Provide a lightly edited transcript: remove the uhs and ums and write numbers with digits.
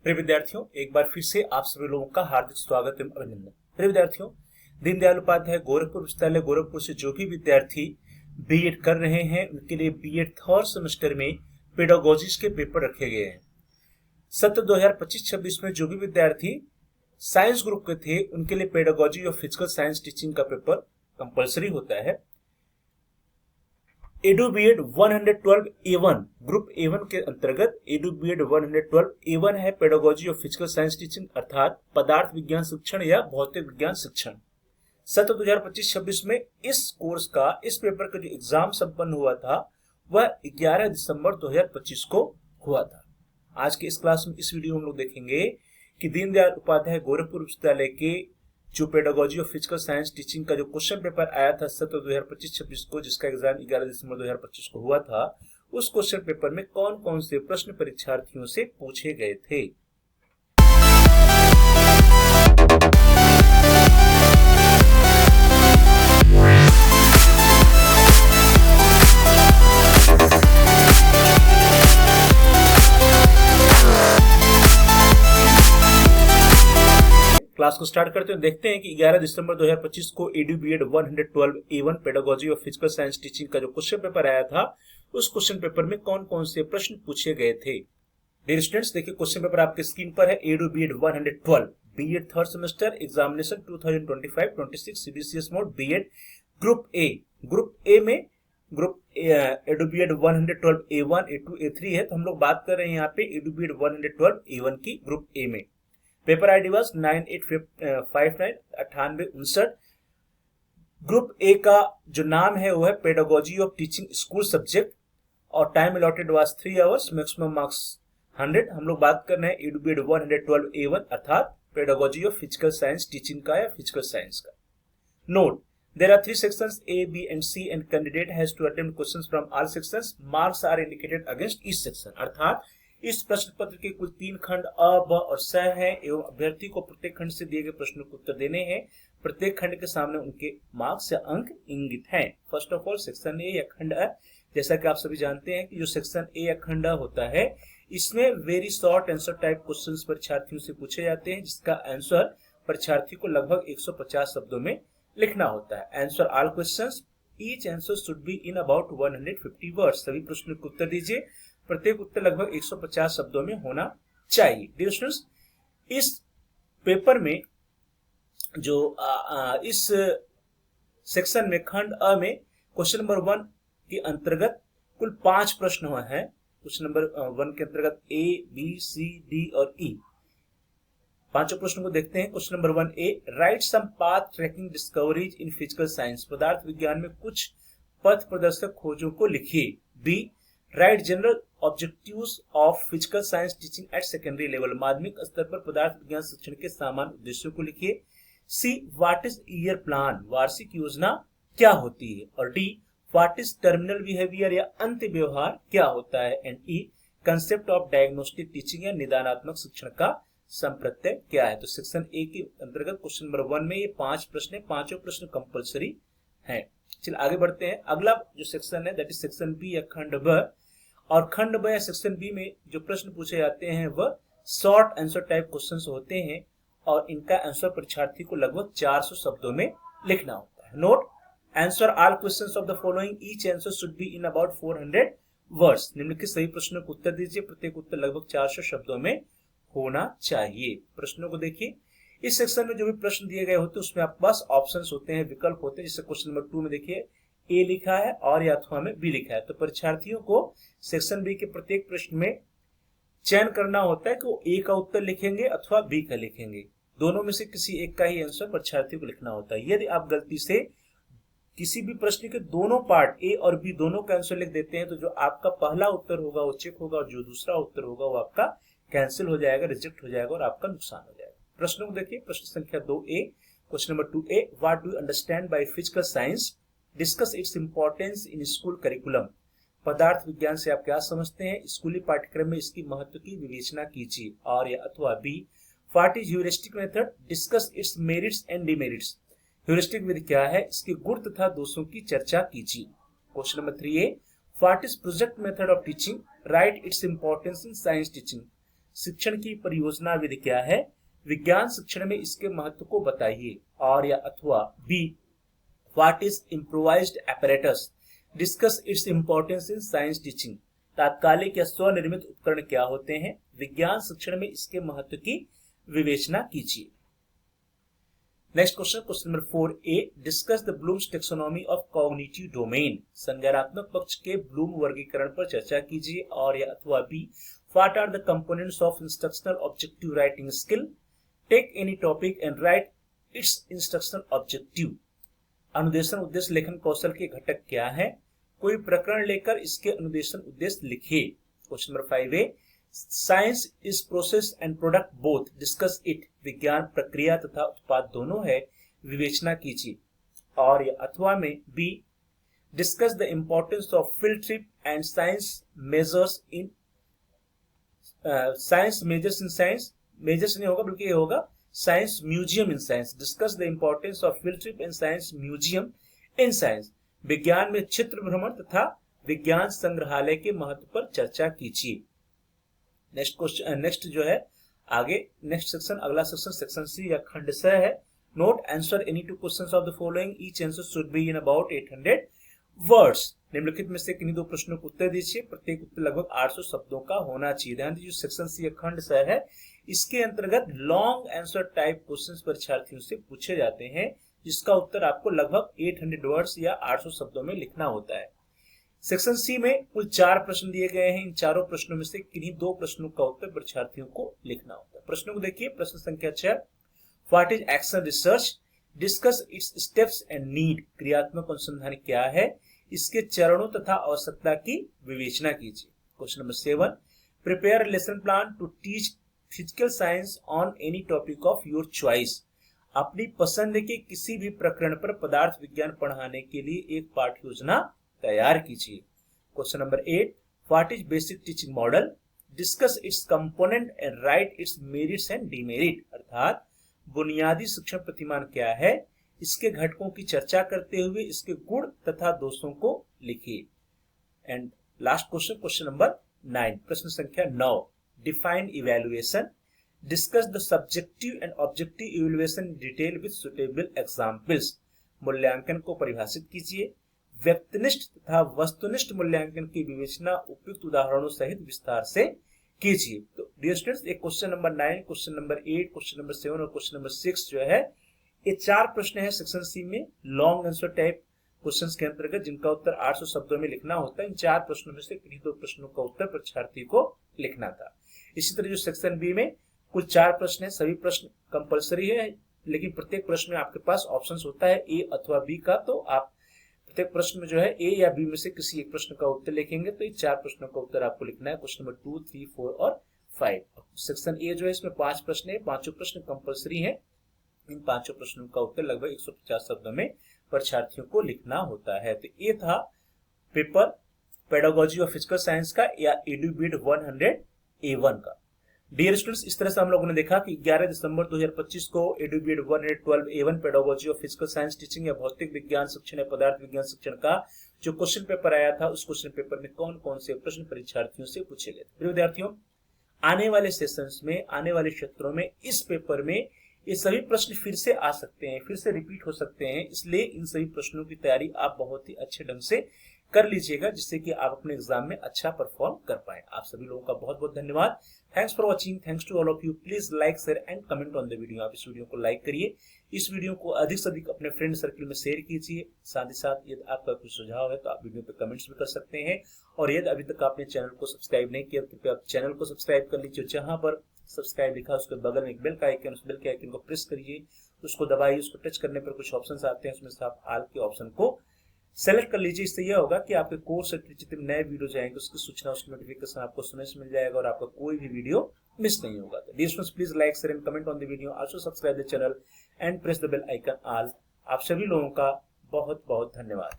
प्रिय विद्यार्थियों, एक बार फिर से आप सभी लोगों का हार्दिक स्वागत एवं अभिनंदन। प्रिय विद्यार्थियों, दीनदयाल उपाध्याय गोरखपुर विश्वविद्यालय गोरखपुर से जो भी विद्यार्थी बीएड कर रहे हैं उनके लिए बीएड थर्ड सेमेस्टर में पेडागोजिस के पेपर रखे गए हैं। सत्र 2025-26 में जो भी विद्यार्थी साइंस ग्रुप के थे उनके लिए पेडागोजी और फिजिकल साइंस टीचिंग का पेपर कंपलसरी होता है। Edu BEd 112A1 group A1 के अंतर्गत एडु बीएड 112A1 है pedagogy of physical science teaching अर्थात पदार्थ विज्ञान शिक्षण या भौतिक विज्ञान शिक्षण। सत्र 2025-26 में इस कोर्स का इस पेपर का जो एग्जाम संपन्न हुआ था वह 11 दिसंबर 2025 को हुआ था। आज के इस क्लास में इस वीडियो में हम लोग देखेंगे कि दीनदयाल उपाध्याय गोरखपुर विश्वविद्यालय के जो pedagogy of physical science teaching का जो क्वेश्चन पेपर आया था सत्र 2025-26 को, जिसका एग्जाम 11 दिसंबर 2025 को हुआ था, उस क्वेश्चन पेपर में कौन कौन से प्रश्न परीक्षार्थियों से पूछे गए थे। क्लास को स्टार्ट करते हैं। देखते हैं कि 11 दिसंबर 2025 को edu BEd 112A1 pedagogy of physical science teaching का जो क्वेश्चन पेपर आया था उस क्वेश्चन पेपर में कौन कौन से प्रश्न पूछे गए थे। डियर स्टूडेंट्स, देखिए क्वेश्चन पेपर आपके स्क्रीन पर है। Edu BEd 112 BEd third semester examination 2025-26 CBCS mode BEd group A. Group A में edu BEd 112A1 A2 A3 है, तो हम लोग बात कर रहे हैं यहाँ पे एडु बीएड 112A1 की ग्रुप ए में। Paper ID was 9859 group A का जो नाम है वो है pedagogy of teaching school subject और time allotted was 3 hours, maximum marks 100। हम लोग बात कर रहे हैं एडु बीएड 112A1 अर्थात pedagogy of physical science teaching का या फिजिकल साइंस का। Note, there are 3 sections A, B and C and candidate has to attempt questions from all sections. Marks are indicated against each section। अर्थात इस प्रश्न पत्र के कुल 3 खंड अ, ब और स हैं एवं अभ्यर्थी को प्रत्येक खंड से दिए गए प्रश्नों के उत्तर देने हैं। प्रत्येक खंड के सामने उनके मार्क्स या अंक इंगित हैं। First of all section A या खंड अ, जैसा कि आप सभी जानते हैं कि जो सेक्शन ए या खंड अ होता है इसमें very short answer type questions परीक्षार्थियों से पूछे जाते हैं, जिसका आंसर परीक्षार्थी को लगभग 150 शब्दों में लिखना होता है। Answer all questions, each answer should be in about 150 words. सभी प्रश्नों के उत्तर दीजिए, प्रत्येक उत्तर लगभग 150 शब्दों में होना चाहिए। डियर स्टूडेंट्स, इस पेपर में जो इस सेक्शन में खंड अ में क्वेश्चन नंबर 1 के अंतर्गत कुल 5 प्रश्न हैं। क्वेश्चन नंबर 1 के अंतर्गत ए, बी, सी, डी और ई। पांचों प्रश्नों को देखते हैं। Question number 1 A, write some path tracking discoveries in physical science. पदार्थ विज्ञान में कुछ पथ प्रदर्शक खोजों को लिखिए। B, write general objectives of physical science teaching at secondary level. माध्यमिक स्तर पर पदार्थ विज्ञान शिक्षण के सामान्य उद्देश्यों को लिखिए। सी, व्हाट इज ईयर प्लान। वार्षिक योजना क्या होती है। और D, what is terminal behaviour या अंत्य व्यवहार क्या होता है। And E, concept of diagnostic teaching या निदानात्मक शिक्षण का संप्रत्यय क्या है। तो सेक्शन ए के अंतर्गत क्वेश्चन नंबर 1 में ये 5 प्रश्न है, पांचों प्रश्न कंपलसरी हैं। चलिए आगे बढ़ते हैं। अगला जो सेक्शन है दैट इज सेक्शन बी या खंड ब। और खंड ब या सेक्शन बी में जो प्रश्न पूछे जाते हैं वह शॉर्ट आंसर टाइप क्वेश्चंस होते हैं और इनका आंसर परीक्षार्थी को लगभग 400 शब्दों में लिखना होता है। Note, answer all questions of the following, each answer should be in about 400 words. निम्नलिखित सही प्रश्नों को उत्तर दीजिए, प्रत्येक उत्तर लगभग 400 शब्दों में होना चाहिए। प्रश्नों को देखिए। इस सेक्शन में जो भी प्रश्न दिए गए होते हैं उसमें आपके पास ऑप्शंस होते हैं, विकल्प होते हैं। जैसे क्वेश्चन नंबर 2 में देखिए ए लिखा है और या अथवा में बी लिखा है। तो परीक्षार्थियों को सेक्शन बी के प्रत्येक प्रश्न में चयन करना होता है कि वो ए का उत्तर लिखेंगे अथवा बी का लिखेंगे। दोनों में से किसी एक का ही आंसर परीक्षार्थियों को लिखना होता है। यदि आप गलती से किसी भी प्रश्न के दोनों पार्ट ए और बी दोनों का आंसर लिख देते हैं तो जो आपका पहला उत्तर होगा वो चेक होगा और जो दूसरा उत्तर होगा वो आपका कैंसिल हो जाएगा, रिजेक्ट हो जाएगा और आपका नुकसान हो जाएगा। प्रश्नों को देखिए। प्रश्न संख्या 2A, question number 2A, what do you understand by physical science, discuss its importance in school curriculum. पदार्थ विज्ञान से आप क्या समझते हैं, स्कूली पाठ्यक्रम में इसकी महत्व की विवेचना कीजिए। और या अथवा B, what is heuristic method, discuss its merits and demerits. Heuristic विधि क्या है, इसके गुण तथा दोषों की चर्चा कीजिए। Question number 3A, what is project method of teaching, write its importance in science teaching. शिक्षण की परियोजना विधि क्या है? विज्ञान शिक्षण में इसके महत्व को बताइए। और या अथवा B, what is improvised apparatus? Discuss its importance in science teaching. तात्कालिक या स्वनिर्मित उपकरण क्या होते हैं? विज्ञान शिक्षण में इसके महत्व की विवेचना कीजिए। Next question, question number 4A, discuss the blooms taxonomy of cognitive domain. संज्ञानात्मक पक्ष के ब्लूम वर्गीकरण पर चर्चा कीजिए। और या अथवा B, what are the components of instructional objective writing skill? Take any topic and write its instructional objective. अनुदेशन उद्देश्य लेखन कौशल के घटक क्या है? कोई प्रकरण लेकर इसके अनुदेशन उद्देश्य लिखिए। Question number 5A, science is process and product both, discuss it. विज्ञान प्रक्रिया तथा उत्पाद दोनों है, विवेचना कीजिए। और या अथवा में B, discuss the importance of field trip and science measures in science measures in science, measures नहीं होगा बल्कि ये होगा science museum in science. Discuss the importance of field trip and science museum in science. विज्ञान में क्षेत्र भ्रमण तथा विज्ञान संग्रहालय के महत्व पर चर्चा कीजिए। नेक्स्ट क्वेश्चन, नेक्स्ट जो है आगे नेक्स्ट सेक्शन, अगला सेक्शन सेक्शन सी या खंड स है। Note answer any two questions of the following, each answer should be in about 800 words. निम्नलिखित में से किन्हीं दो प्रश्नों को उत्तर दीजिए, प्रत्येक उत्तर लगभग 800 शब्दों का होना चाहिए। ध्यान दीजिए, सेक्शन सी या खंड स है, इसके अंतर्गत लॉन्ग आंसर टाइप क्वेश्चंस परीक्षार्थियों से पूछे जाते हैं, जिसका उत्तर आपको लगभग 800 वर्ड्स या 800 शब्दों में लिखना होता है। सेक्शन सी में कुल 4 प्रश्न दिए गए हैं। इन चारों प्रश्नों में से किन्हीं 2 प्रश्नों का उत्तर परीक्षार्थियों को लिखना होता है। प्रश्नों को देखिए। प्रश्न संख्या 6, what is action research? Discuss it's steps and need. क्रियात्मक अनुसंधान क्या है? इसके चरणों तथा आवश्यकता की विवेचना कीजिए। Question number 7, prepare lesson plan to teach physical science on any topic of your choice. अपनी पसंद के किसी भी प्रकरण पर पदार्थ विज्ञान पढ़ाने के लिए एक पाठ्य योजना तैयार कीजिए। Question number 8, what is basic teaching model? Discuss it's component and write it's merits and demerit. अर्थात बुनियादी शिक्षण प्रतिमान क्या है? इसके घटकों की चर्चा करते हुए इसके गुण तथा दोषों को लिखिए। And last question, question number 9, प्रश्न संख्या 9, define evaluation. Discuss the subjective and objective evaluation in detail with suitable examples. मूल्यांकन को परिभाषित कीजिए। व्यक्तिनिष्ठ तथा वस्तुनिष्ठ मूल्यांकन की विवेचना उपयुक्त उदाहरणों सहित विस्तार से कीजिए। तो डियर स्टूडेंट्स, एक question number 9, question number 8, question number 7 और क्वेश्चन नंबर 6 जो है, ये 4 प्रश्न है सेक्शन सी में लॉन्ग आंसर टाइप क्वेश्चंस के अंतर्गत, जिनका उत्तर 800 शब्दों में लिखना होता है। इन 4 प्रश्नों में से किन्हीं 2 प्रश्नों का उत्तर परीक्षार्थी को लिखना था। इसी तरह जो सेक्शन बी में कुल 4 प्रश्न है, सभी प्रश्न कंपलसरी है, लेकिन प्रत्येक प्रश्न में आपके पास ऑप्शंस होता है ए अथवा बी का। तो आप प्रत्येक प्रश्न में जो है ए या बी में से किसी एक प्रश्न का उत्तर लिखेंगे। तो ये 4 प्रश्नों का उत्तर आपको लिखना है, क्वेश्चन नंबर 2, 3, 4 और 5। सेक्शन ए जो है, इसमें 5 प्रश्न है, 5 प्रश्न कंपलसरी है। इन 5 प्रश्नों का उत्तर लगभग 150 शब्दों में परीक्षार्थियों को लिखना होता है। तो ये था paper pedagogy of physical science का या EduBid 100A1 का। डियर स्टूडेंट्स, इस तरह से हम लोगों ने देखा कि 11 दिसंबर 2025 को EduBid 112A1 pedagogy of physical science teaching या भौतिक विज्ञान शिक्षण या पदार्थ विज्ञान शिक्षण का जो क्वेश्चन पेपर आया था, उस क्वेश्चन पेपर में कौन कौन से प्रश्न परीक्षार्थियों से पूछे गए। प्रिय विद्यार्थियों, आने वाले सेशंस में, आने वाले क्षेत्रों में इस पेपर में ये सभी प्रश्न फिर से आ सकते हैं, फिर से रिपीट हो सकते हैं। इसलिए इन सभी प्रश्नों की तैयारी आप बहुत ही अच्छे ढंग से कर लीजिएगा, जिससे कि आप अपने एग्जाम में अच्छा परफॉर्म कर पाए। आप सभी लोगों का बहुत बहुत धन्यवाद। Thanks for watching, thanks to all of you. Please like, share and comment on the video. आप इस वीडियो को लाइक करिए, इस वीडियो को अधिक से अधिक अपने फ्रेंड सर्कल में शेयर कीजिए। साथ ही साथ यदि आपका कोई सुझाव है तो आप वीडियो पे कमेंट्स भी कर सकते हैं। और यदि अभी तक आपने चैनल को सब्सक्राइब नहीं किया तो कृपया आप चैनल को सब्सक्राइब कर लीजिए। जहां पर सब्सक्राइब लिखा उसके बगल में एक बेल का आइकन, उस बेल के आइकन को प्रेस करिए, उसको दबाइए। उसको टच करने पर कुछ ऑप्शंस आते हैं, उसमें से आप ऑल के ऑप्शन को सेलेक्ट कर लीजिए। इससे यह होगा कि आपके कोर्स से जितने नए वीडियो जाएंगे उसकी सूचना, उसकी नोटिफिकेशन आपको समय से मिल जाएगा और आपका कोई भी वीडियो मिस नहीं होगा। तो dear students, please like, share and comment on the video, also subscribe the channel and press the bell icon all. आप सभी लोगों का बहुत बहुत धन्यवाद।